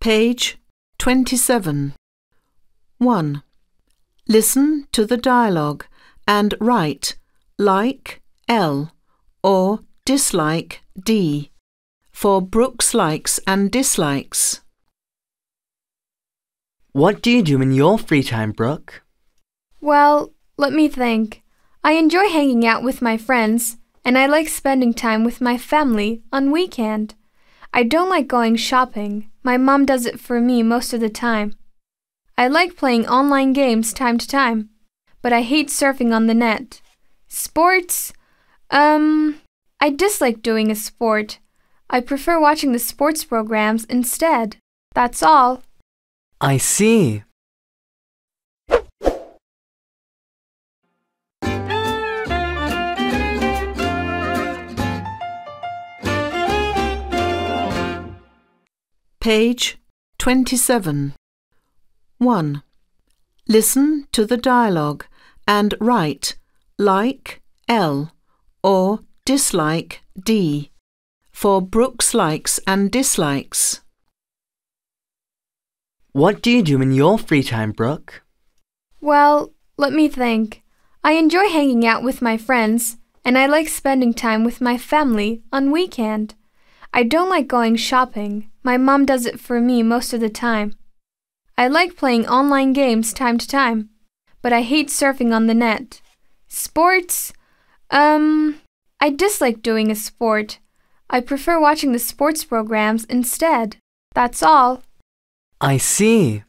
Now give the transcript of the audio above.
Page 27. 1. Listen to the dialogue and write like L or dislike D for Brooks likes and dislikes. What do you do in your free time, Brooke? Well, let me think. I enjoy hanging out with my friends, and I like spending time with my family on weekend. I don't like going shopping. My mom does it for me most of the time. I like playing online games time to time, but I hate surfing on the net. Sports? I dislike doing a sport. I prefer watching the sports programs instead. That's all. I see. Page 27. 1. Listen to the dialogue and write like L or dislike D for Brooks likes and dislikes. What do you do in your free time, Brooke? Well, let me think. I enjoy hanging out with my friends, and I like spending time with my family on weekend. I don't like going shopping. My mom does it for me most of the time. I like playing online games time to time, but I hate surfing on the net. Sports? I dislike doing a sport. I prefer watching the sports programs instead. That's all. I see.